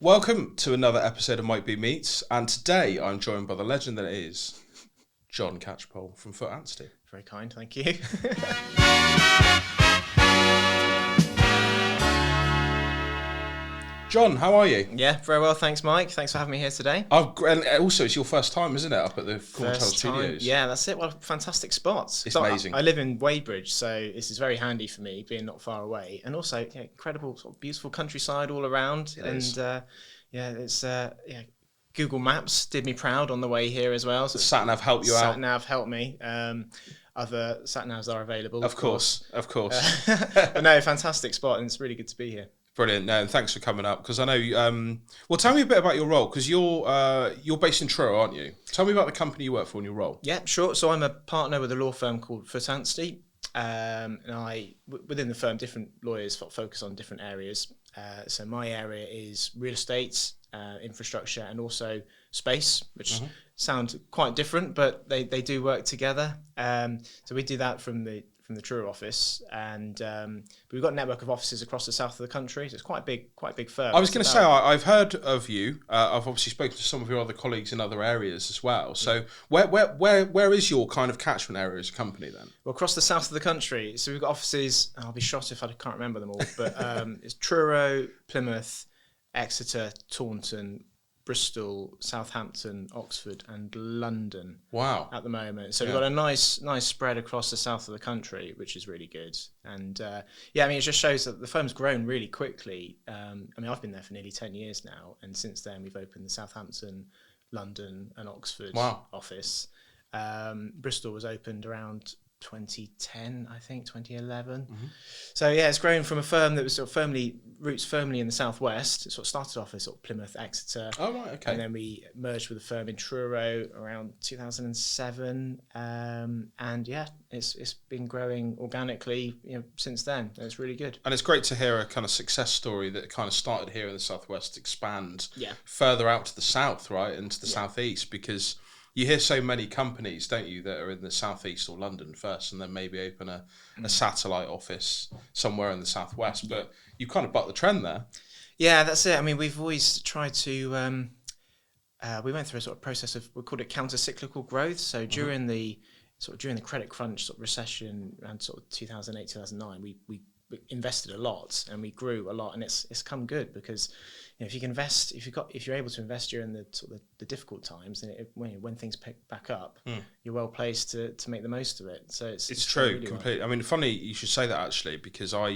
Welcome to another episode of Might Be Meets, and today I'm joined by the legend that is John Catchpole from Foot Anstey. Very kind, thank you. John, how are you? Yeah, very well, thanks, Mike. Thanks for having me here today. And also, it's your first time, isn't it, up at the Cornwall Studios? Yeah, that's it. Well, fantastic spots. It's amazing. I live in Weybridge, so this is very handy for me, being not far away, and also incredible, sort of beautiful countryside all around. Google Maps did me proud on the way here as well. So Sat-nav helped you out. Sat-nav helped me. Other sat-navs are available. Of course. But no, fantastic spot, and it's really good to be here. Brilliant. No, and thanks for coming up, because I know. Well, tell me a bit about your role, because you're based in Truro, aren't you? Tell me about the company you work for and your role. Yeah, sure. So I'm a partner with a law firm called Foot Anstey, and within the firm, different lawyers focus on different areas. So my area is real estate, infrastructure, and also space, which sound quite different, but they do work together. So we do that from the Truro office, and we've got a network of offices across the south of the country. So it's quite a big firm. I was going to say, I've heard of you. I've obviously spoken to some of your other colleagues in other areas as well. So where is your kind of catchment area as a company then? Well, across the south of the country. So we've got offices. I'll be shot if I can't remember them all, but it's Truro, Plymouth, Exeter, Taunton, Bristol, Southampton, Oxford, and London. Wow! At the moment, so we've got a nice spread across the south of the country, which is really good. And it just shows that the firm's grown really quickly. I've been there for nearly 10 years now, and since then we've opened the Southampton, London, and Oxford office. Bristol was opened around 2010, I think, 2011. So it's grown from a firm that was sort of roots firmly in the southwest. It sort of started off as sort of Plymouth, Exeter. Oh, right, okay. And then we merged with a firm in Truro around 2007. It's been growing organically, since then. It's really good. And it's great to hear a kind of success story that kind of started here in the southwest expand further out to the south, right, into the southeast, because you hear so many companies, don't you, that are in the southeast or London first, and then maybe open a satellite office somewhere in the southwest. But you kind of bucked the trend there. Yeah, that's it. I mean, we've always tried to. We went through a sort of process of, we called it counter-cyclical growth. So during the credit crunch sort of recession around sort of 2008, 2009, we invested a lot and we grew a lot, and it's come good because if you can invest, if you're able to invest during the sort of the difficult times, then when things pick back up, you're well placed to make the most of it. So it's true, really completely. Well. I mean, funny you should say that, actually, because I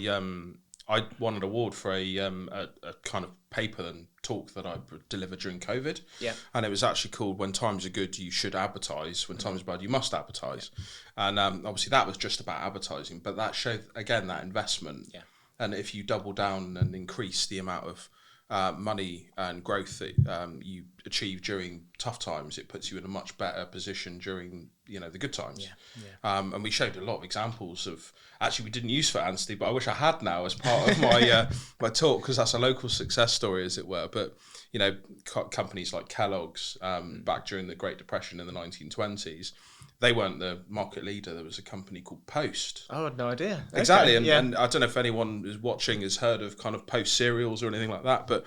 won an award for a kind of paper and talk that I delivered during COVID. Yeah. And it was actually called "When Times Are Good, You Should Advertise. When Times Are Bad, You Must Advertise." Yeah. And obviously that was just about advertising, but that showed, again, that investment. Yeah. And if you double down and increase the amount of money and growth that you achieve during tough times, it puts you in a much better position during the good times. And we showed a lot of examples of, actually we didn't use Foot Anstey, but I wish I had now as part of my my talk, because that's a local success story, as it were. But companies like Kellogg's back during the Great Depression in the 1920s, they weren't the market leader. There was a company called Post. Oh, I had no idea. Exactly. Okay, and I don't know if anyone who's watching has heard of kind of Post cereals or anything like that, but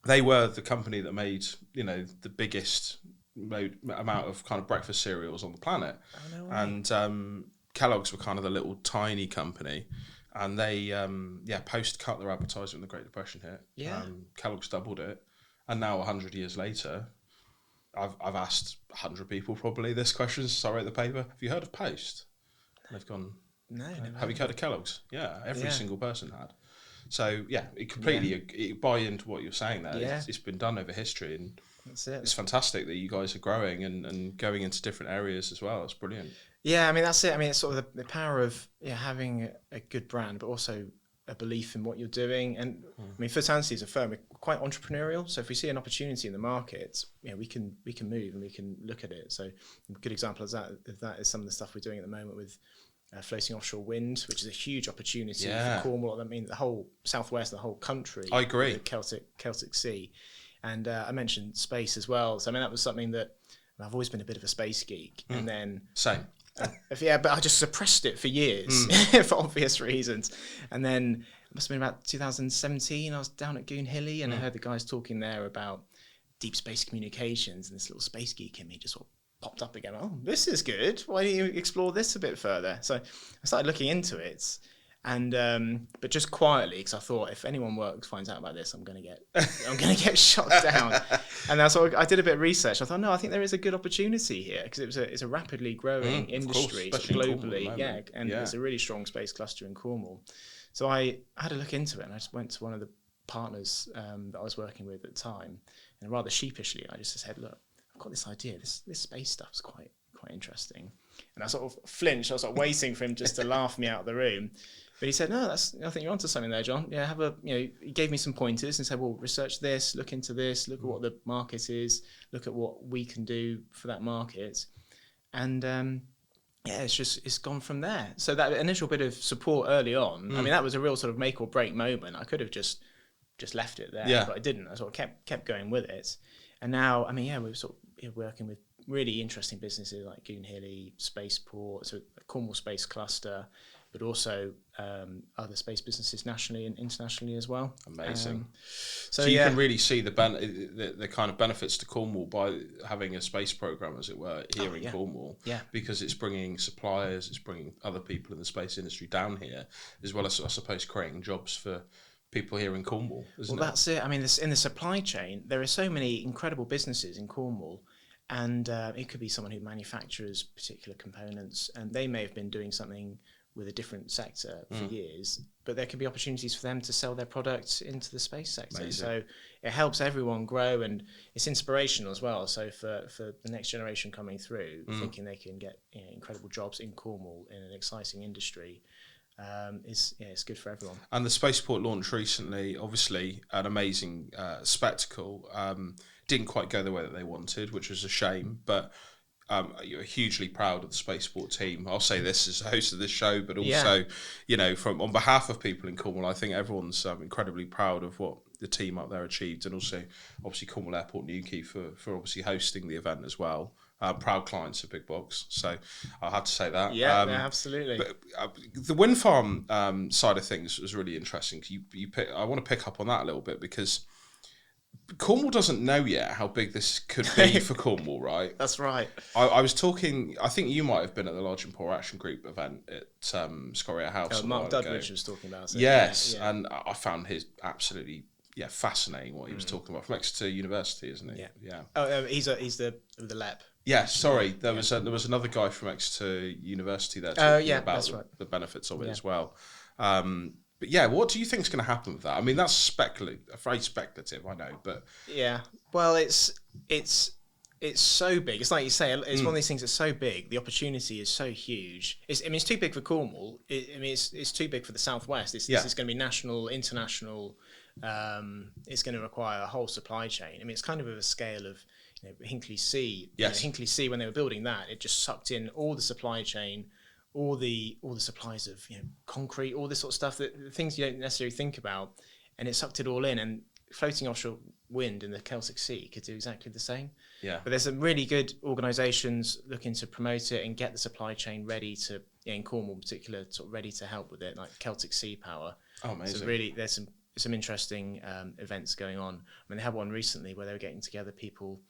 they were the company that made, the biggest amount of kind of breakfast cereals on the planet. Oh, no way. And Kellogg's were kind of the little tiny company. And they, Post cut their advertising when the Great Depression hit. Yeah. Kellogg's doubled it. And now 100 years later, I've asked 100 people probably this question since I wrote the paper. Have you heard of Post? And they've gone, no. Have you heard of Kellogg's? Yeah, every single person had. So it completely buy into what you're saying there. Yeah. It's been done over history, and that's it. It's fantastic that you guys are growing and going into different areas as well. It's brilliant. Yeah, I mean, that's it. I mean, it's sort of the power of having a good brand, but also a belief in what you're doing. And I mean, Foot Anstey is a firm, we're quite entrepreneurial. So if we see an opportunity in the market, we can move and we can look at it. So a good example of that is some of the stuff we're doing at the moment with floating offshore wind, which is a huge opportunity for Cornwall. I mean, the whole southwest, the whole country. I agree. The Celtic Sea. And I mentioned space as well. So I mean, that was something that I've always been a bit of a space geek. And then same. But I just suppressed it for years for obvious reasons. And then must have been about 2017. I was down at Goonhilly and I heard the guys talking there about deep space communications, and this little space geek in me just sort of popped up again. Oh, this is good. Why don't you explore this a bit further? So I started looking into it. And but just quietly, because I thought if anyone finds out about this, I'm gonna get shot down. And that's what I did a bit of research. I thought, no, I think there is a good opportunity here, because it's a rapidly growing industry globally, and there's a really strong space cluster in Cornwall. So I had a look into it, and I just went to one of the partners that I was working with at the time, and rather sheepishly, I just said, look, I've got this idea. This space stuff's quite interesting. And I sort of flinched. I was sort of waiting for him just to laugh me out of the room. But he said, no, I think you're onto something there, John. Yeah, he gave me some pointers and said, well, research this, look into this, look at what the market is, look at what we can do for that market. And it's gone from there. So that initial bit of support early on, I mean, that was a real sort of make or break moment. I could have just left it there, but I didn't. I sort of kept going with it. And now, I mean, we're sort of working with really interesting businesses like Goonhilly, Spaceport, so Cornwall Space Cluster, but also other space businesses nationally and internationally as well. Amazing. So you can really see the kind of benefits to Cornwall by having a space program, as it were, here in Cornwall. Yeah. Because it's bringing suppliers, it's bringing other people in the space industry down here, as well as, I suppose, creating jobs for people here in Cornwall, isn't it? Well, that's it. I mean, in the supply chain, there are so many incredible businesses in Cornwall. And it could be someone who manufactures particular components, and they may have been doing something with a different sector for years, but there could be opportunities for them to sell their products into the space sector. Amazing. So it helps everyone grow, and it's inspirational as well. So for the next generation coming through, thinking they can get incredible jobs in Cornwall in an exciting industry, it's good for everyone. And the Spaceport launch recently, obviously an amazing spectacle. Didn't quite go the way that they wanted, which was a shame, but you're hugely proud of the Spaceport team. I'll say this as a host of this show, but also, from on behalf of people in Cornwall, I think everyone's incredibly proud of what the team up there achieved, and also obviously Cornwall Airport Newquay for obviously hosting the event as well. Proud clients of Big Box, so I had to say that. Yeah, absolutely. But the wind farm side of things was really interesting. I want to pick up on that a little bit, because Cornwall doesn't know yet how big this could be for Cornwall, right? That's right. I was talking, I think you might have been at the Large and Poor Action Group event at Scoria House. Mark Dudridge was talking about it. Yes, yeah. And I found his absolutely fascinating what he was talking about. From Exeter University, isn't he? Yeah. Oh, he's the LEP. Yeah, sorry. There was another guy from Exeter University there talking about the benefits of it as well. But yeah, what do you think is going to happen with that? I mean, that's very speculative, I know, but well, it's so big. It's like you say, it's one of these things that's so big. The opportunity is so huge. It's too big for Cornwall. It's too big for the Southwest. This is going to be national, international. It's going to require a whole supply chain. I mean, it's kind of a scale of Hinkley C. Yes. Hinkley C, when they were building that, it just sucked in all the supply chain, all the supplies of concrete, all this sort of stuff, that things you don't necessarily think about, and it sucked it all in. And floating offshore wind in the Celtic Sea could do exactly the same. Yeah. But there's some really good organisations looking to promote it and get the supply chain ready to, in Cornwall in particular, sort of ready to help with it, like Celtic Sea Power. Oh, amazing. So really, there's some interesting events going on. I mean, they had one recently where they were getting together people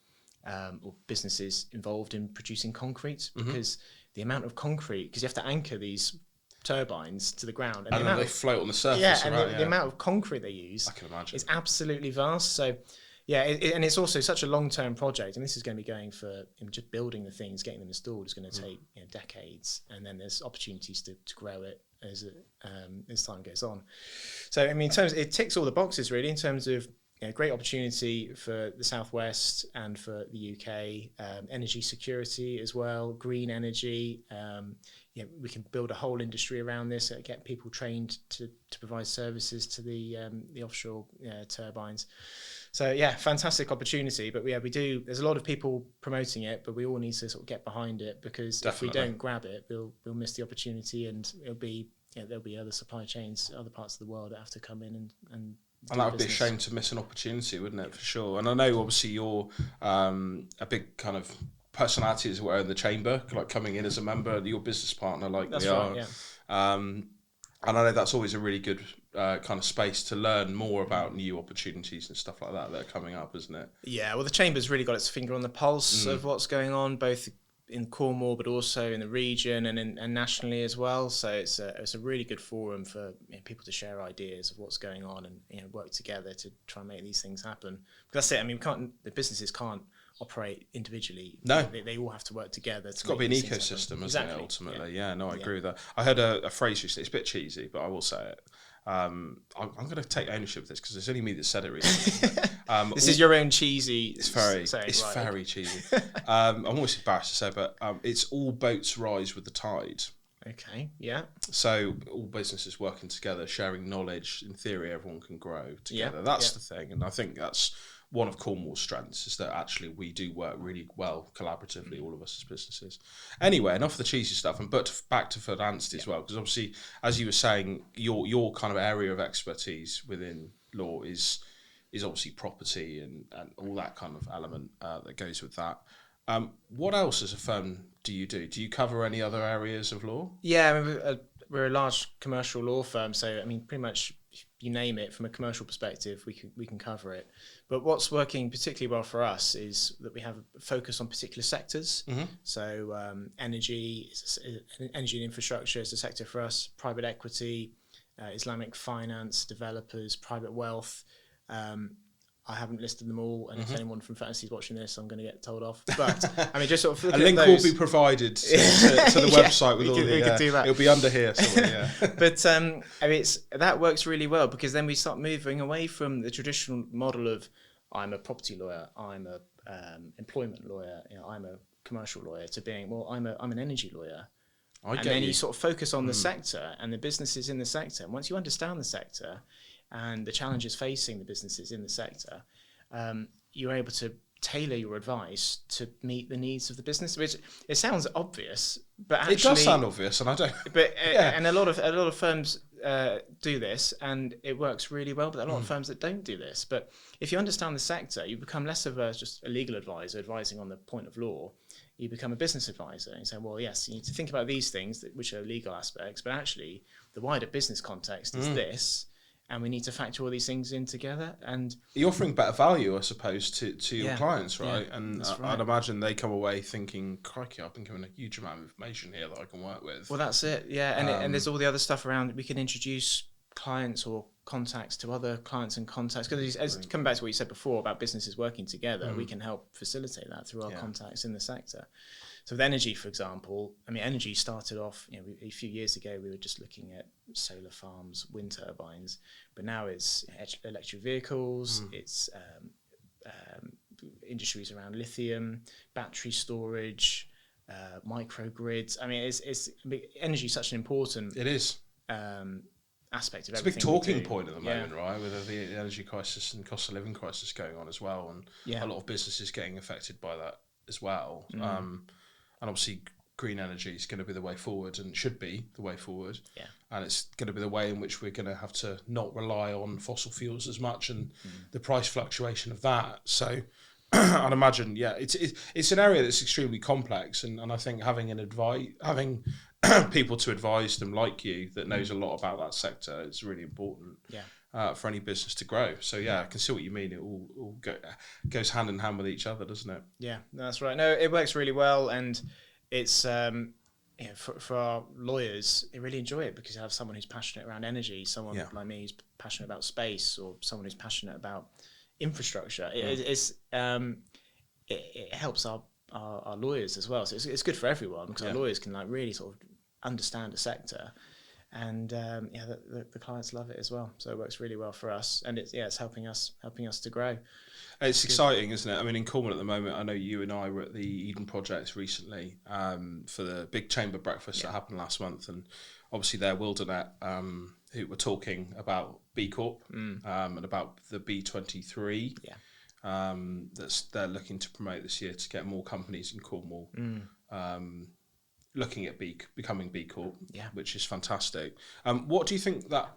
or businesses involved in producing concrete, because the amount of concrete, because you have to anchor these turbines to the ground, and then they float on the surface. The amount of concrete they use, I can imagine, is absolutely vast. So, and it's also such a long-term project, and this is going to be going for just building the things, getting them installed is going to take decades, and then there's opportunities to grow it as time goes on. So, I mean, in terms, it ticks all the boxes really in terms of great opportunity for the Southwest and for the UK, energy security as well, green energy. We can build a whole industry around this, get people trained to provide services to the offshore turbines. So fantastic opportunity. But we do. There's a lot of people promoting it, but we all need to sort of get behind it, because Definitely. If we don't grab it, we'll miss the opportunity, and it'll be there'll be other supply chains, other parts of the world that have to come in and that would be a shame to miss an opportunity, wouldn't it, for sure? And I know, obviously, you're a big kind of personality, as it were, in the chamber, like coming in as a member, your business partner, like that's we right, are. Yeah. And I know that's always a really good kind of space to learn more about new opportunities and stuff like that are coming up, isn't it? Yeah, well, the Chamber's really got its finger on the pulse of what's going on, both in Cornwall, but also in the region and nationally as well. So it's a really good forum for people to share ideas of what's going on and work together to try and make these things happen. Because that's it. I mean, the businesses can't operate individually. No, they all have to work together. It's got to be an ecosystem, isn't it? Ultimately, I agree with that. I heard a phrase recently. It's a bit cheesy, but I will say it. I'm going to take ownership of this because it's only me that said it recently. This is your own cheesy. It's very cheesy. I'm almost embarrassed to say, but it's all boats rise with the tide. Okay. Yeah. So all businesses working together, sharing knowledge. In theory, everyone can grow together. That's the thing, and I think that's one of Cornwall's strengths, is that actually we do work really well collaboratively, all of us as businesses. Anyway, enough of the cheesy stuff, but back to Foot Anstey as well, because obviously, as you were saying, your kind of area of expertise within law is obviously property and all that kind of element that goes with that. What else as a firm do you do? Do you cover any other areas of law? Yeah, I mean, we're a large commercial law firm, so I mean, pretty much you name it from a commercial perspective, we can cover it. But what's working particularly well for us is that we have a focus on particular sectors. Mm-hmm. So energy and infrastructure is a sector for us. Private equity, Islamic finance, developers, private wealth. I haven't listed them all, and if anyone from Foot Anstey is watching this, I'm going to get told off. But I mean, just sort of a link will be provided to the website with all the. We could do that. It'll be under here somewhere. Yeah. But I mean, that works really well because then we start moving away from the traditional model of I'm a property lawyer, I'm a employment lawyer, I'm a commercial lawyer, to being I'm an energy lawyer. And then you sort of focus on the sector and the businesses in the sector. And once you understand the sector and the challenges facing the businesses in the sector, you're able to tailor your advice to meet the needs of the business. Which it sounds obvious, but actually it does sound obvious, and I don't. But and a lot of firms do this, and it works really well. But a lot of firms that don't do this. But if you understand the sector, you become less of just a legal advisor advising on the point of law. You become a business advisor and you say, well, yes, you need to think about these things which are legal aspects, but actually the wider business context is this. And we need to factor all these things in together. And you're offering better value, I suppose, to your clients, right? Yeah, and right. I'd imagine they come away thinking, crikey, I've been given a huge amount of information here that I can work with. Well, that's it, yeah. And there's all the other stuff around. We can introduce clients or contacts to other clients and contacts. Because coming back to what you said before about businesses working together, we can help facilitate that through our contacts in the sector. So with energy, for example, I mean, energy started off, a few years ago, we were just looking at solar farms, wind turbines, but now it's electric vehicles, it's industries around lithium, battery storage, microgrids. I mean, energy is such an important aspect of everything. It's a big talking point at the moment, right? With the energy crisis and cost of living crisis going on as well, and a lot of businesses getting affected by that as well. And obviously, green energy is going to be the way forward, and should be the way forward. Yeah. And it's going to be the way in which we're going to have to not rely on fossil fuels as much, and the price fluctuation of that. So, I'd imagine, it's an area that's extremely complex, and I think having people to advise them like you that knows a lot about that sector is really important. Yeah. For any business to grow. So I can see what you mean. It all goes hand in hand with each other, doesn't it? Yeah, that's right. No, it works really well, and it's for our lawyers, they really enjoy it because you have someone who's passionate around energy, someone like me who's passionate about space, or someone who's passionate about infrastructure. It helps our lawyers as well. So it's good for everyone because our lawyers can really sort of understand a sector. And the clients love it as well, so it works really well for us, and it's helping us to grow. It's exciting, isn't it? I mean, in Cornwall at the moment, I know you and I were at the Eden Project recently for the big chamber breakfast that happened last month, and obviously there Wildernet, who were talking about B Corp and about the B23 they're looking to promote this year to get more companies in Cornwall. Looking at becoming B Corp, which is fantastic. What do you think that,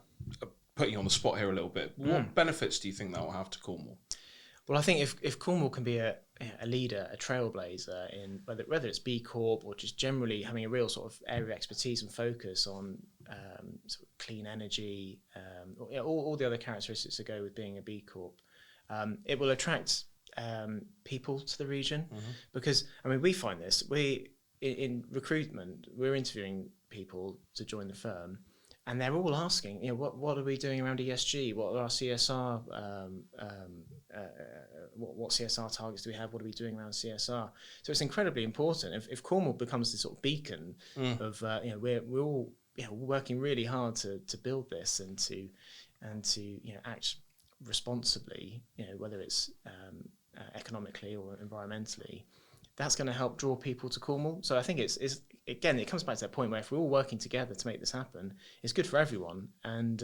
putting you on the spot here a little bit, what benefits do you think that will have to Cornwall? Well, I think if Cornwall can be a leader, a trailblazer in whether it's B Corp or just generally having a real sort of area of expertise and focus on sort of clean energy, all the other characteristics that go with being a B Corp. It will attract people to the region, because I mean we find this in recruitment, we're interviewing people to join the firm, and they're all asking, what are we doing around ESG? What are our CSR? What CSR targets do we have? What are we doing around CSR? So it's incredibly important. If Cornwall becomes this sort of beacon of, we're all working really hard to build this and to act responsibly, whether it's economically or environmentally, that's going to help draw people to Cornwall. So I think it's again, it comes back to that point where if we're all working together to make this happen, it's good for everyone, and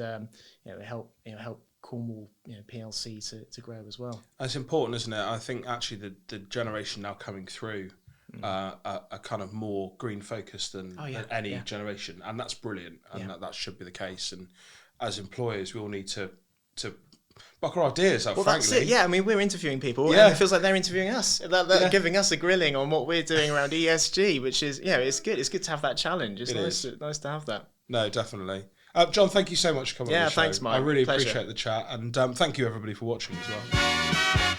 help Cornwall PLC to grow as well. It's important, isn't it? I think actually the generation now coming through are kind of more green focused than any generation, and that's brilliant, and that should be the case. And as employers, we all need to buck our ideas up, frankly. That's it. Yeah, I mean, we're interviewing people, and it feels like they're interviewing us. They're giving us a grilling on what we're doing around ESG, which is, it's good. It's good to have that challenge. It's nice to have that. No, definitely. John, thank you so much for coming on the show. Thanks, Mike. I really appreciate the chat, and thank you everybody for watching as well.